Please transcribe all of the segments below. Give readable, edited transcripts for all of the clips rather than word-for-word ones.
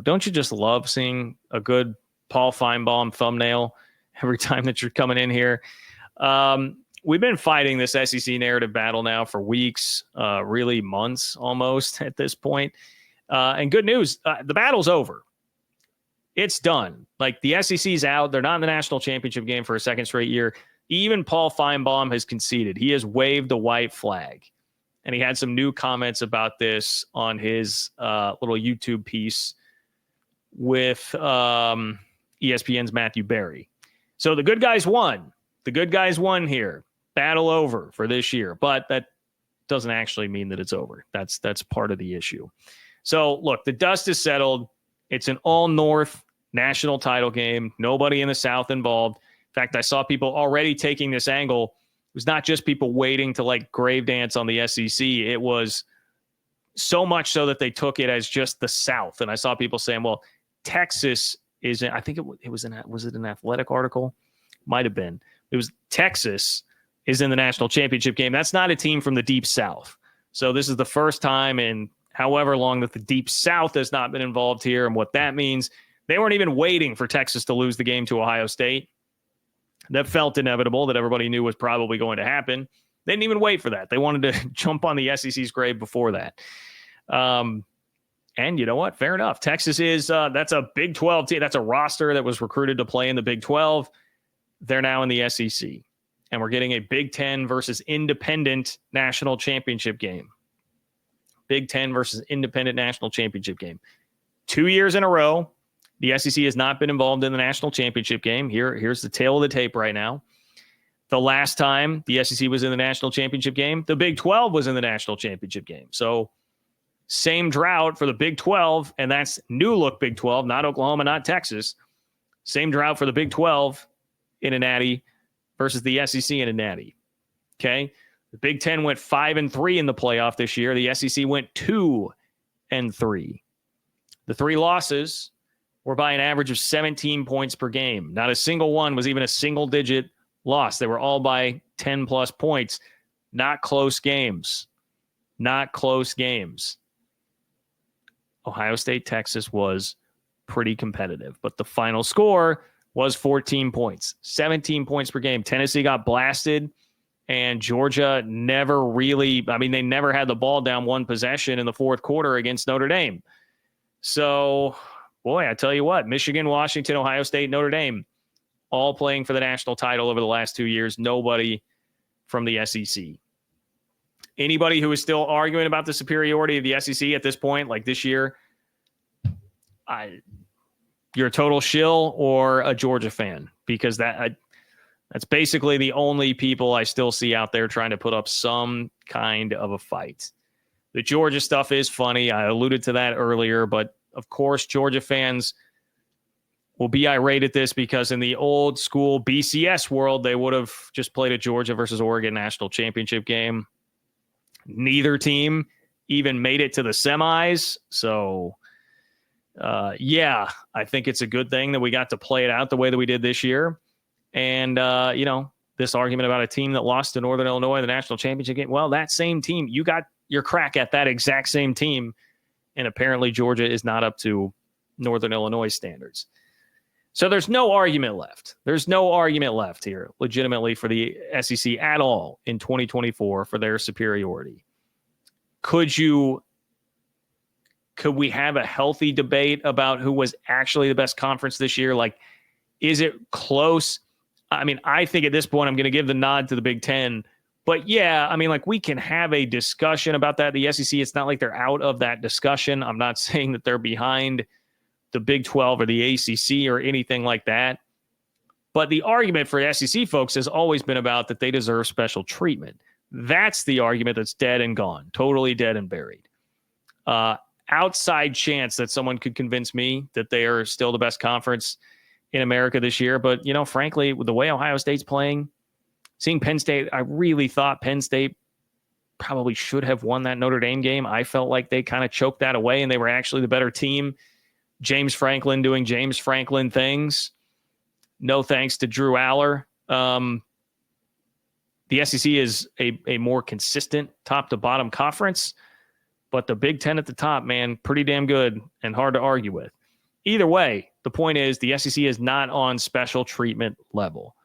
Don't you just love seeing a good Paul Finebaum thumbnail every time that you're coming in here? We've been fighting this SEC narrative battle now for weeks, really months almost at this point. And good news, the battle's over. It's done. Like, the SEC's out. They're not in the national championship game for a second straight year. Even Paul Finebaum has conceded. He has waved the white flag. And he had some new comments about this on his little YouTube piece with ESPN's Matthew Berry. So the good guys won. The good guys won here. Battle over for this year. But that doesn't actually mean that it's over. That's part of the issue. So, look, the dust is settled. It's an all-North national title game. Nobody in the South involved. In fact, I saw people already taking this angle. It was not just people waiting to, like, grave dance on the SEC. It was so much so that they took it as just the South. And I saw people saying, well, Texas is, I think was it an Athletic article? Might have been. It was Texas is in the national championship game. That's not a team from the Deep South. So this is the first time in however long that the Deep South has not been involved here. And what that means, they weren't even waiting for Texas to lose the game to Ohio State. That felt inevitable, that everybody knew was probably going to happen. They didn't even wait for that. They wanted to jump on the SEC's grave before that. And you know what? Fair enough. Texas is, that's a Big 12 team. That's a roster that was recruited to play in the Big 12. They're now in the SEC. And we're getting a Big 10 versus independent national championship game. Big 10 versus independent national championship game. 2 years in a row, the SEC has not been involved in the national championship game. Here's the tail of the tape right now. The last time the SEC was in the national championship game, the Big 12 was in the national championship game. So same drought for the Big 12, and that's new look Big 12, not Oklahoma, not Texas. Same drought for the Big 12 in a natty versus the SEC in a natty. Okay? The Big 10 went 5-3 in the playoff this year. The SEC went 2-3. The three losses were by an average of 17 points per game. Not a single one was even a single-digit loss. They were all by 10-plus points. Not close games. Not close games. Ohio State, Texas was pretty competitive, but the final score was 14 points, 17 points per game. Tennessee got blasted, and Georgia never really, they never had the ball down one possession in the fourth quarter against Notre Dame. So, boy, I tell you what, Michigan, Washington, Ohio State, Notre Dame, all playing for the national title over the last 2 years. Nobody from the SEC. Anybody who is still arguing about the superiority of the SEC at this point, like this year, you're a total shill or a Georgia fan, because that's basically the only people I still see out there trying to put up some kind of a fight. The Georgia stuff is funny. I alluded to that earlier, but of course, Georgia fans will be irate at this because in the old school BCS world, they would have just played a Georgia versus Oregon national championship game. Neither team even made it to the semis. So, I think it's a good thing that we got to play it out the way that we did this year. And, this argument about a team that lost to Northern Illinois in the national championship game, well, that same team, you got your crack at that exact same team. And apparently Georgia is not up to Northern Illinois standards. So there's no argument left. There's no argument left here, legitimately, for the SEC at all in 2024 for their superiority. Could we have a healthy debate about who was actually the best conference this year? Like, is it close? I think at this point I'm going to give the nod to the Big Ten. But yeah, we can have a discussion about that. The SEC, it's not like they're out of that discussion. I'm not saying that they're behind the Big 12 or the ACC or anything like that. But the argument for SEC folks has always been about that they deserve special treatment. That's the argument that's dead and gone, totally dead and buried. Outside chance that someone could convince me that they are still the best conference in America this year. But, frankly, with the way Ohio State's playing, seeing Penn State, I really thought Penn State probably should have won that Notre Dame game. I felt like they kind of choked that away and they were actually the better team. James Franklin doing James Franklin things. No thanks to Drew Aller. The SEC is a more consistent top-to-bottom conference, but the Big Ten at the top, man, pretty damn good and hard to argue with. Either way, the point is the SEC is not on special treatment level.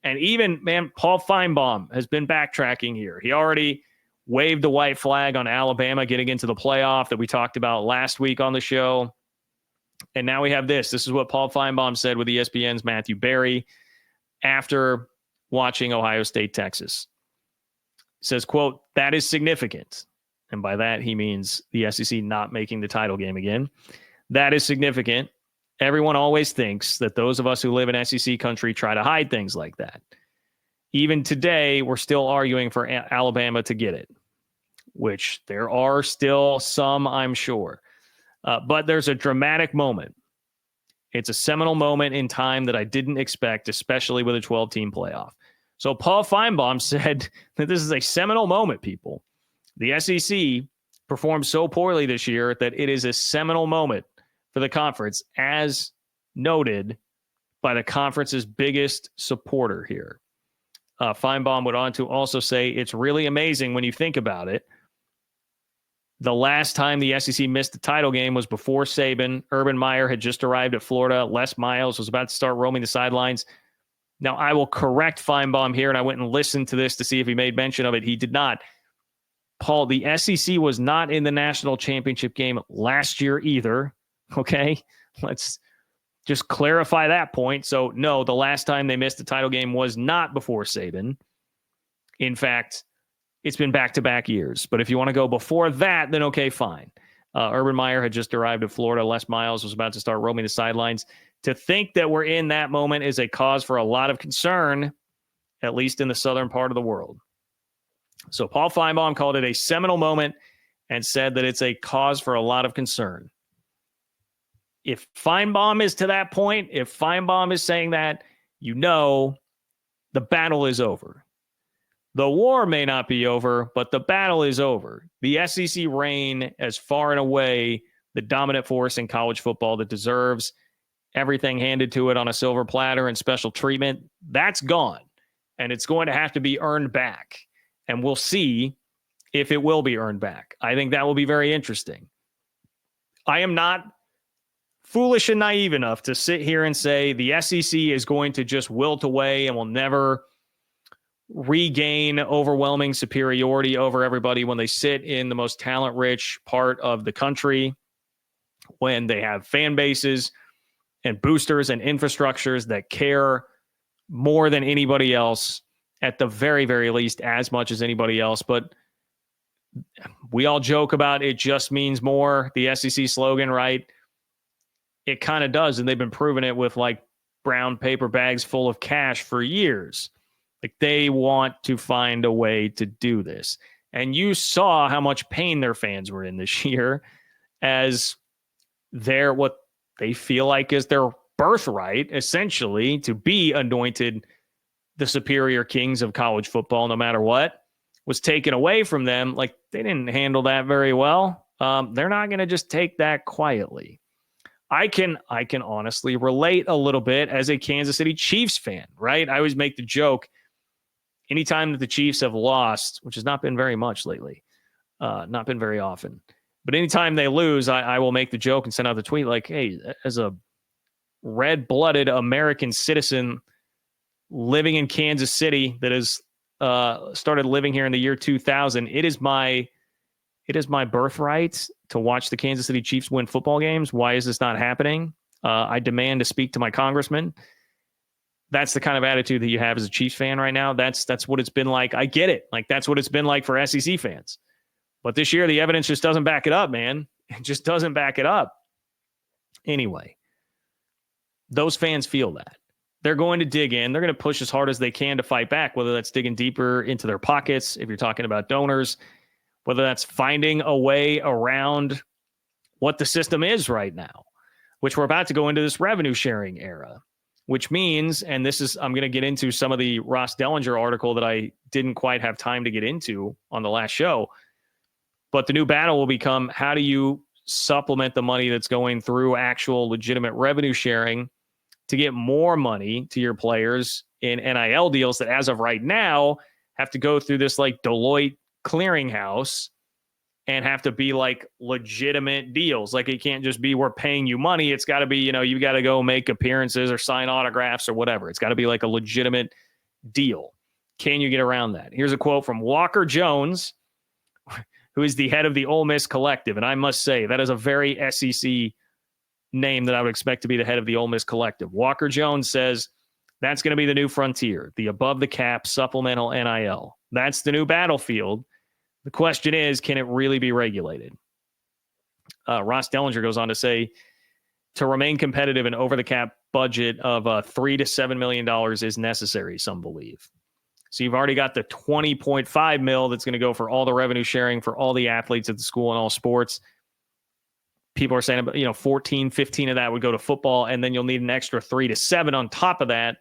And even, man, Paul Finebaum has been backtracking here. He already waved the white flag on Alabama getting into the playoff that we talked about last week on the show. And now we have this. This is what Paul Finebaum said with ESPN's Matthew Berry after watching Ohio State, Texas. He says, quote, "That is significant." And by that, he means the SEC not making the title game again. "That is significant. Everyone always thinks that those of us who live in SEC country try to hide things like that. Even today, we're still arguing for Alabama to get it, which there are still some, I'm sure. But there's a dramatic moment. It's a seminal moment in time that I didn't expect, especially with a 12-team playoff." So Paul Finebaum said that this is a seminal moment, people. The SEC performed so poorly this year that it is a seminal moment for the conference, as noted by the conference's biggest supporter here. Finebaum went on to also say, "It's really amazing when you think about it. The last time the SEC missed the title game was before Saban. Urban Meyer had just arrived at Florida. Les Miles was about to start roaming the sidelines." Now, I will correct Finebaum here, and I went and listened to this to see if he made mention of it. He did not. Paul, the SEC was not in the national championship game last year either. Okay, let's just clarify that point. So, no, the last time they missed the title game was not before Saban. In fact, it's been back-to-back years. But if you want to go before that, then okay, fine. Urban Meyer had just arrived at Florida. Les Miles was about to start roaming the sidelines. To think that we're in that moment is a cause for a lot of concern, at least in the southern part of the world. So Paul Finebaum called it a seminal moment and said that it's a cause for a lot of concern. If Finebaum is to that point, if Finebaum is saying that, you know the battle is over. The war may not be over, but the battle is over. The SEC reign as far and away the dominant force in college football that deserves everything handed to it on a silver platter and special treatment. That's gone, and it's going to have to be earned back. And we'll see if it will be earned back. I think that will be very interesting. I am not foolish and naive enough to sit here and say the SEC is going to just wilt away and will never regain overwhelming superiority over everybody when they sit in the most talent-rich part of the country, when they have fan bases and boosters and infrastructures that care more than anybody else, at the very, very least, as much as anybody else. But we all joke about it just means more, the SEC slogan, right? It kind of does, and they've been proving it with like brown paper bags full of cash for years. Like, they want to find a way to do this. And you saw how much pain their fans were in this year as their, what they feel like is their birthright, essentially, to be anointed the superior kings of college football, no matter what, was taken away from them. Like, they didn't handle that very well. They're not going to just take that quietly. I can honestly relate a little bit as a Kansas City Chiefs fan, right? I always make the joke, anytime that the Chiefs have lost, which has not been very much lately, not been very often, but anytime they lose, I will make the joke and send out the tweet like, hey, as a red-blooded American citizen living in Kansas City that has started living here in the year 2000, it is my birthright to watch the Kansas City Chiefs win football games. Why is this not happening? I demand to speak to my congressman. That's the kind of attitude that you have as a Chiefs fan right now. That's what it's been like. I get it. Like, that's what it's been like for SEC fans. But this year, the evidence just doesn't back it up, man. It just doesn't back it up. Anyway, those fans feel that. They're going to dig in. They're going to push as hard as they can to fight back, whether that's digging deeper into their pockets, if you're talking about donors, whether that's finding a way around what the system is right now, which we're about to go into this revenue sharing era, which means, and this is, I'm going to get into some of the Ross Dellinger article that I didn't quite have time to get into on the last show, but the new battle will become, how do you supplement the money that's going through actual legitimate revenue sharing to get more money to your players in NIL deals that, as of right now, have to go through this like Deloitte clearinghouse and have to be like legitimate deals. Like it can't just be we're paying you money. It's got to be, you got to go make appearances or sign autographs or whatever. It's got to be like a legitimate deal. Can you get around that? Here's a quote from Walker Jones, who is the head of the Ole Miss Collective. And I must say, that is a very SEC name that I would expect to be the head of the Ole Miss Collective. Walker Jones says that's going to be the new frontier, the above the cap supplemental NIL. That's the new battlefield. The question is, can it really be regulated? Ross Dellinger goes on to say, to remain competitive, an over-the-cap budget of $3 to $7 million is necessary, some believe. So you've already got the $20.5 million that's going to go for all the revenue sharing for all the athletes at the school and all sports. People are saying about 14, 15 of that would go to football, and then you'll need an extra 3 to 7 on top of that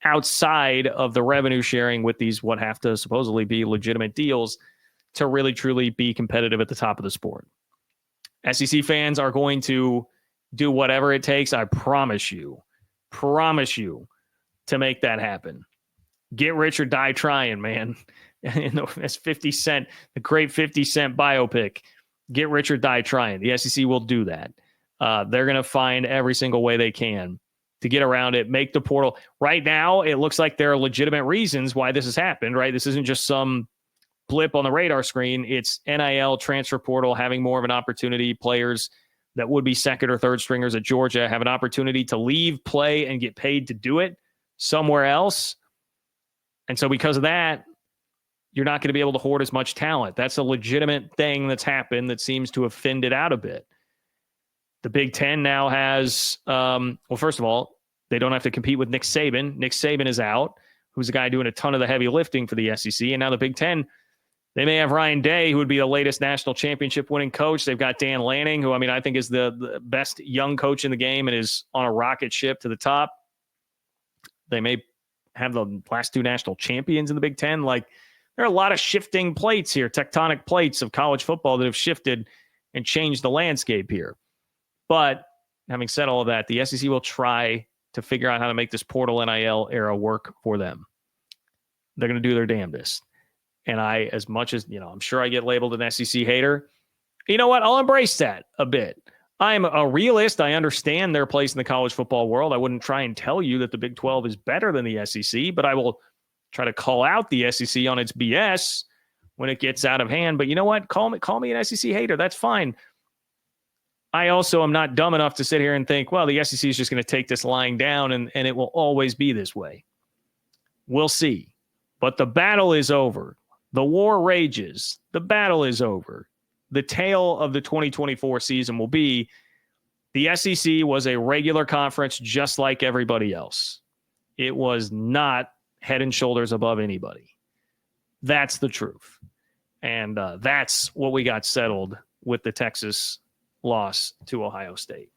outside of the revenue sharing with these what have to supposedly be legitimate deals to really truly be competitive at the top of the sport. SEC fans are going to do whatever it takes, I promise you, to make that happen. Get rich or die trying, man. That's 50 Cent, the great 50 Cent biopic. Get rich or die trying. The SEC will do that. They're going to find every single way they can to get around it, make the portal. Right now, it looks like there are legitimate reasons why this has happened, right? This isn't just some blip on the radar screen. It's NIL, transfer portal, having more of an opportunity. Players that would be second or third stringers at Georgia have an opportunity to leave, play, and get paid to do it somewhere else. And so because of that, you're not going to be able to hoard as much talent. That's a legitimate thing that's happened that seems to have thinned it out a bit. The Big Ten now has, first of all, they don't have to compete with Nick Saban. Nick Saban is out, who's a guy doing a ton of the heavy lifting for the SEC. And now the Big Ten, they may have Ryan Day, who would be the latest national championship winning coach. They've got Dan Lanning, who I think is the best young coach in the game and is on a rocket ship to the top. They may have the last 2 national champions in the Big Ten. Like, there are a lot of shifting plates here, tectonic plates of college football that have shifted and changed the landscape here. But having said all of that, the SEC will try to figure out how to make this portal NIL era work for them. They're going to do their damnedest. And as much as, I'm sure I get labeled an SEC hater. You know what? I'll embrace that a bit. I'm a realist. I understand their place in the college football world. I wouldn't try and tell you that the Big 12 is better than the SEC, but I will try to call out the SEC on its BS when it gets out of hand. But you know what? Call me an SEC hater. That's fine. I also am not dumb enough to sit here and think, well, the SEC is just going to take this lying down and it will always be this way. We'll see. But the battle is over. The war rages. The battle is over. The tale of the 2024 season will be the SEC was a regular conference just like everybody else. It was not head and shoulders above anybody. That's the truth. And that's what we got settled with the Texas loss to Ohio State.